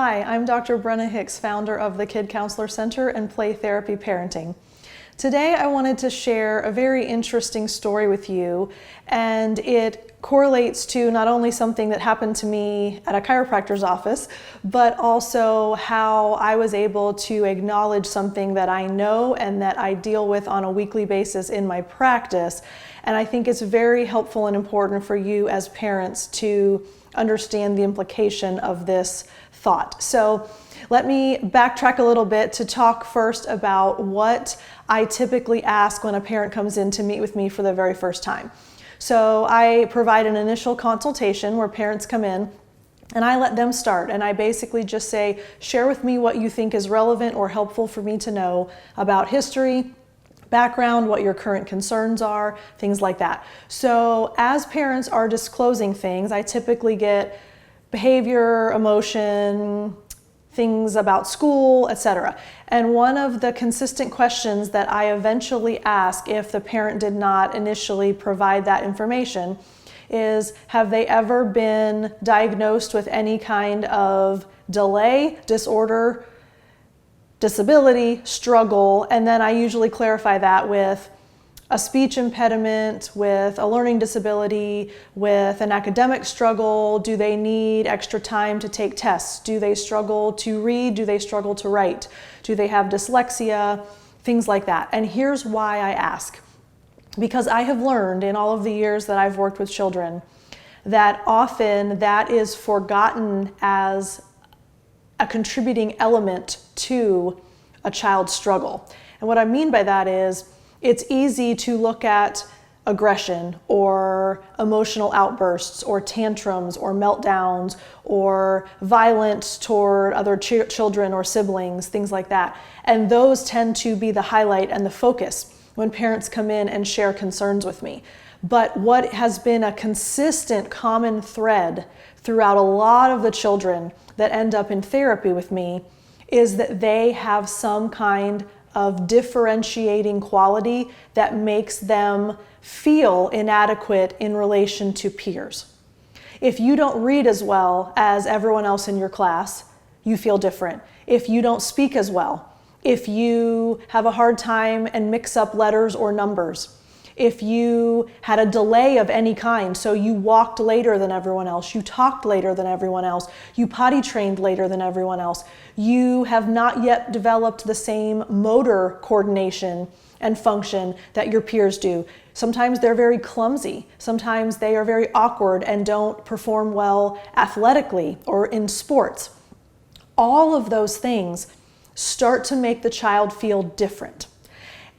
Hi, I'm Dr. Brenna Hicks, founder of the Kid Counselor Center and Play Therapy Parenting. Today I wanted to share a very interesting story with you, and it correlates to not only something that happened to me at a chiropractor's office, but also how I was able to acknowledge something that I know and that I deal with on a weekly basis in my practice. And I think it's very helpful and important for you as parents to understand the implication of this thought. So let me backtrack a little bit to talk first about what I typically ask when a parent comes in to meet with me for the very first time. So I provide an initial consultation where parents come in and I let them start, and I basically just say, share with me what you think is relevant or helpful for me to know about history, background, what your current concerns are, things like that. So as parents are disclosing things, I typically get behavior, emotion, things about school, etc. And one of the consistent questions that I eventually ask if the parent did not initially provide that information is, have they ever been diagnosed with any kind of delay, disorder, disability, struggle? And then I usually clarify that with a speech impediment, with a learning disability, with an academic struggle. Do they need extra time to take tests? Do they struggle to read? Do they struggle to write? Do they have dyslexia? Things like that. And here's why I ask. Because I have learned in all of the years that I've worked with children that often that is forgotten as a contributing element to a child's struggle. And what I mean by that is, it's easy to look at aggression or emotional outbursts or tantrums or meltdowns or violence toward other children or siblings, things like that. And those tend to be the highlight and the focus when parents come in and share concerns with me. But what has been a consistent common thread throughout a lot of the children that end up in therapy with me is that they have some kind of differentiating quality that makes them feel inadequate in relation to peers. If you don't read as well as everyone else in your class, you feel different. If you don't speak as well, if you have a hard time and mix up letters or numbers, if you had a delay of any kind, so you walked later than everyone else, you talked later than everyone else, you potty trained later than everyone else, you have not yet developed the same motor coordination and function that your peers do. Sometimes they're very clumsy. Sometimes they are very awkward and don't perform well athletically or in sports. All of those things start to make the child feel different.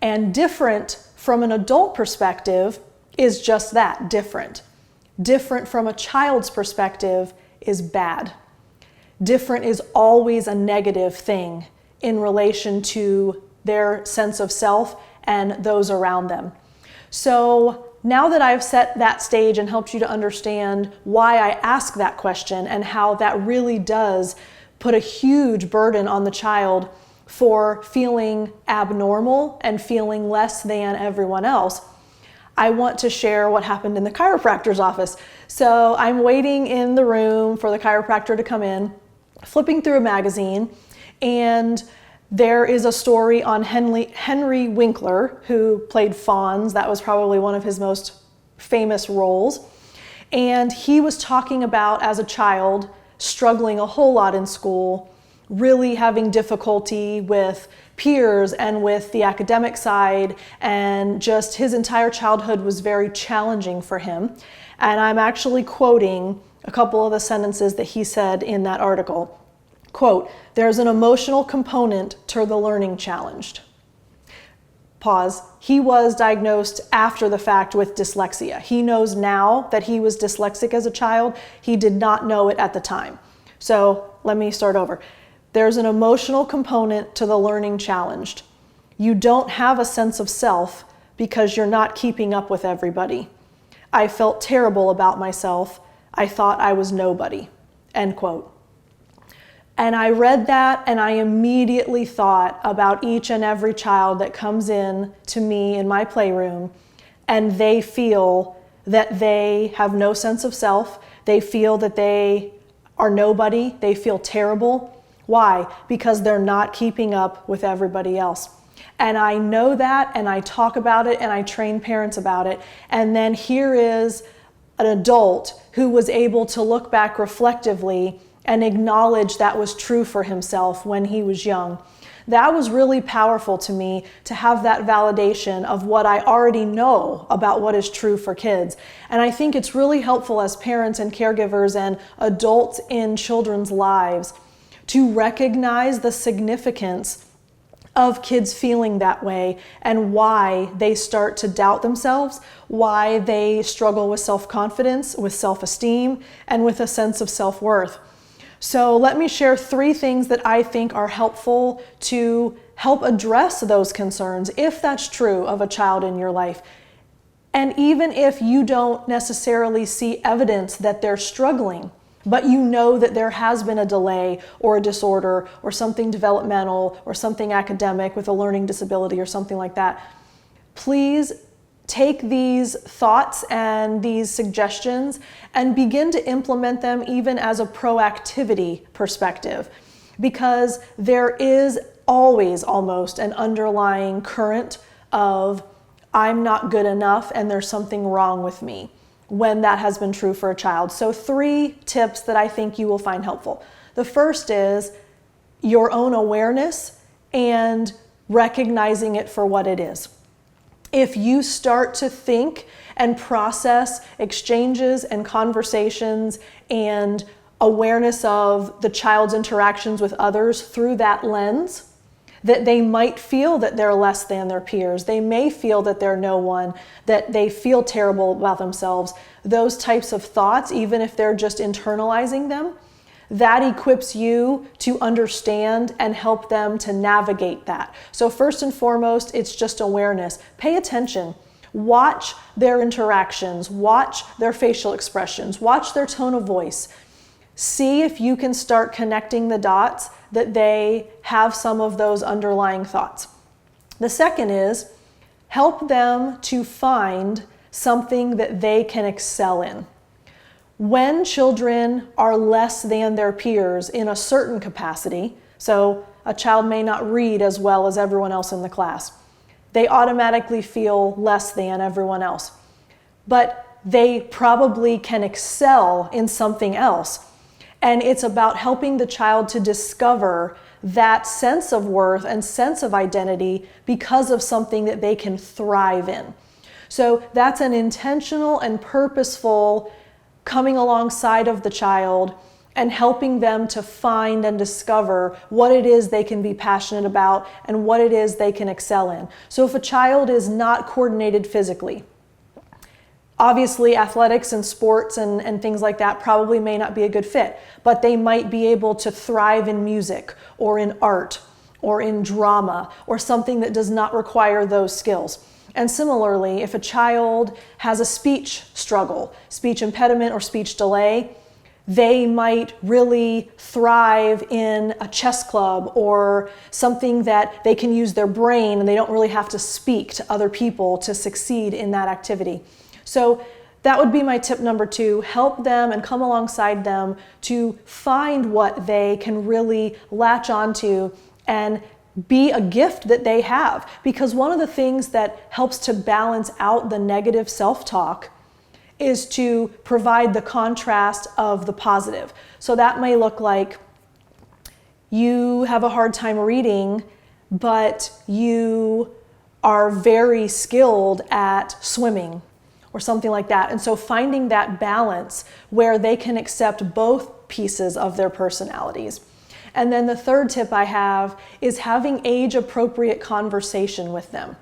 And different from an adult perspective is just that, different. Different from a child's perspective is bad. Different is always a negative thing in relation to their sense of self and those around them. So now that I've set that stage and helped you to understand why I ask that question and how that really does put a huge burden on the child for feeling abnormal and feeling less than everyone else, I want to share what happened in the chiropractor's office. So I'm waiting in the room for the chiropractor to come in, flipping through a magazine, and there is a story on Henry Winkler, who played Fonz. That was probably one of his most famous roles. And he was talking about, as a child, struggling a whole lot in school, really having difficulty with peers and with the academic side, and just his entire childhood was very challenging for him. And I'm actually quoting a couple of the sentences that he said in that article. Quote, "There's an emotional component to the learning challenged." Pause. He was diagnosed after the fact with dyslexia. He knows now that he was dyslexic as a child. He did not know it at the time. So let me start over. There's an emotional component to the learning challenged. You don't have a sense of self because you're not keeping up with everybody. I felt terrible about myself. I thought I was nobody. End quote. And I read that and I immediately thought about each and every child that comes in to me in my playroom, and they feel that they have no sense of self. They feel that they are nobody. They feel terrible. Why? Because they're not keeping up with everybody else. And I know that, and I talk about it, and I train parents about it. And then here is an adult who was able to look back reflectively and acknowledge that was true for himself when he was young. That was really powerful to me, to have that validation of what I already know about what is true for kids. And I think it's really helpful as parents and caregivers and adults in children's lives to recognize the significance of kids feeling that way and why they start to doubt themselves, why they struggle with self-confidence, with self-esteem, and with a sense of self-worth. So let me share 3 things that I think are helpful to help address those concerns, if that's true of a child in your life. And even if you don't necessarily see evidence that they're struggling, but you know that there has been a delay or a disorder or something developmental or something academic with a learning disability or something like that, please take these thoughts and these suggestions and begin to implement them even as a proactivity perspective, because there is always almost an underlying current of I'm not good enough and there's something wrong with me when that has been true for a child. So 3 tips that I think you will find helpful. The first is your own awareness and recognizing it for what it is. If you start to think and process exchanges and conversations and awareness of the child's interactions with others through that lens, that they might feel that they're less than their peers, they may feel that they're no one, that they feel terrible about themselves, those types of thoughts, even if they're just internalizing them, that equips you to understand and help them to navigate that. So first and foremost, it's just awareness. Pay attention. Watch their interactions. Watch their facial expressions. Watch their tone of voice. See if you can start connecting the dots that they have some of those underlying thoughts. The second is help them to find something that they can excel in. When children are less than their peers in a certain capacity, so a child may not read as well as everyone else in the class, they automatically feel less than everyone else. But they probably can excel in something else. And it's about helping the child to discover that sense of worth and sense of identity because of something that they can thrive in. So that's an intentional and purposeful coming alongside of the child and helping them to find and discover what it is they can be passionate about and what it is they can excel in. So if a child is not coordinated physically, obviously athletics and sports and things like that probably may not be a good fit, but they might be able to thrive in music or in art or in drama or something that does not require those skills. And similarly, if a child has a speech struggle, speech impediment or speech delay, they might really thrive in a chess club or something that they can use their brain and they don't really have to speak to other people to succeed in that activity. So that would be my tip number 2, help them and come alongside them to find what they can really latch onto and be a gift that they have. Because one of the things that helps to balance out the negative self-talk is to provide the contrast of the positive. So that may look like you have a hard time reading, but you are very skilled at swimming or something like that. And so finding that balance where they can accept both pieces of their personalities. And then the third tip I have is having age-appropriate conversation with them.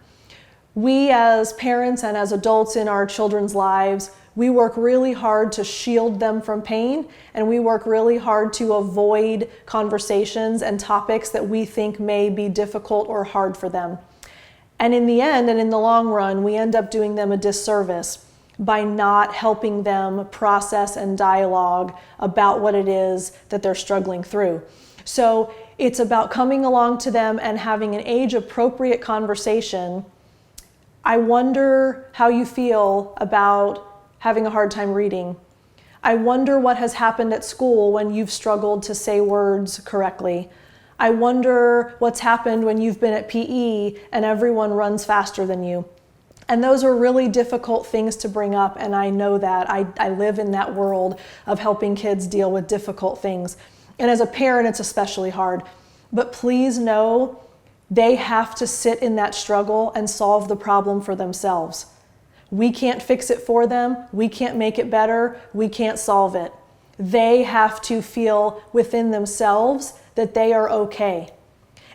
We as parents and as adults in our children's lives, we work really hard to shield them from pain, and we work really hard to avoid conversations and topics that we think may be difficult or hard for them. And in the end and in the long run, we end up doing them a disservice by not helping them process and dialogue about what it is that they're struggling through. So it's about coming along to them and having an age-appropriate conversation. I wonder how you feel about having a hard time reading. I wonder what has happened at school when you've struggled to say words correctly. I wonder what's happened when you've been at PE and everyone runs faster than you. And those are really difficult things to bring up, and I know that. I live in that world of helping kids deal with difficult things. And as a parent, it's especially hard. But please know they have to sit in that struggle and solve the problem for themselves. We can't fix it for them. We can't make it better. We can't solve it. They have to feel within themselves that they are okay.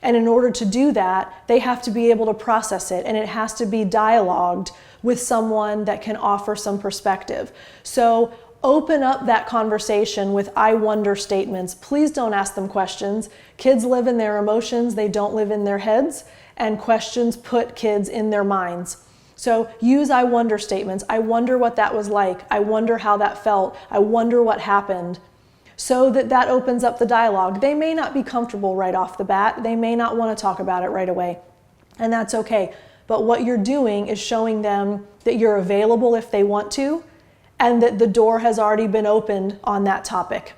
And in order to do that, they have to be able to process it, and it has to be dialogued with someone that can offer some perspective. So open up that conversation with I wonder statements. Please don't ask them questions. Kids live in their emotions, they don't live in their heads, and questions put kids in their minds. So use I wonder statements. I wonder what that was like. I wonder how that felt. I wonder what happened. So that opens up the dialogue. They may not be comfortable right off the bat. They may not want to talk about it right away. And that's okay. But what you're doing is showing them that you're available if they want to, and that the door has already been opened on that topic.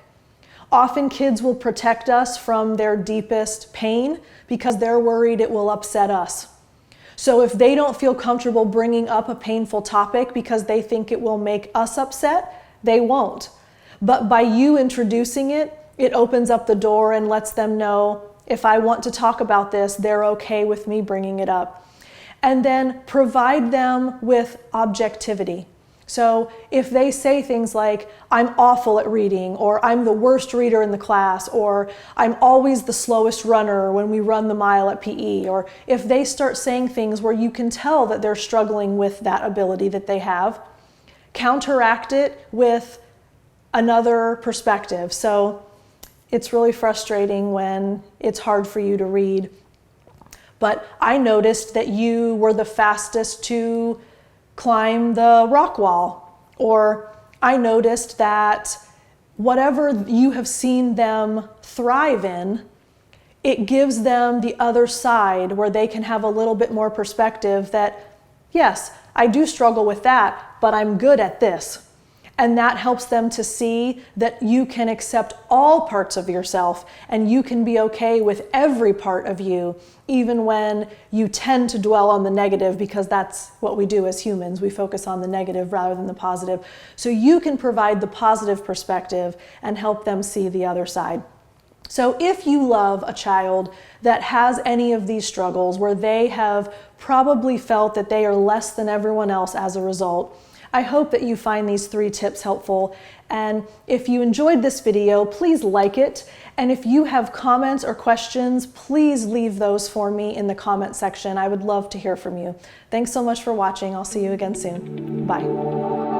Often kids will protect us from their deepest pain because they're worried it will upset us. So if they don't feel comfortable bringing up a painful topic because they think it will make us upset, they won't. But by you introducing it, it opens up the door and lets them know, if I want to talk about this, they're okay with me bringing it up. And then provide them with objectivity. So if they say things like, I'm awful at reading, or I'm the worst reader in the class, or I'm always the slowest runner when we run the mile at PE, or if they start saying things where you can tell that they're struggling with that ability that they have, counteract it with another perspective. So it's really frustrating when it's hard for you to read. But I noticed that you were the fastest to climb the rock wall. Or I noticed that whatever you have seen them thrive in, it gives them the other side where they can have a little bit more perspective that, yes, I do struggle with that, but I'm good at this. And that helps them to see that you can accept all parts of yourself and you can be okay with every part of you, even when you tend to dwell on the negative, because that's what we do as humans. We focus on the negative rather than the positive. So you can provide the positive perspective and help them see the other side. So if you love a child that has any of these struggles where they have probably felt that they are less than everyone else as a result, I hope that you find these 3 tips helpful. And if you enjoyed this video, please like it. And if you have comments or questions, please leave those for me in the comment section. I would love to hear from you. Thanks so much for watching. I'll see you again soon. Bye.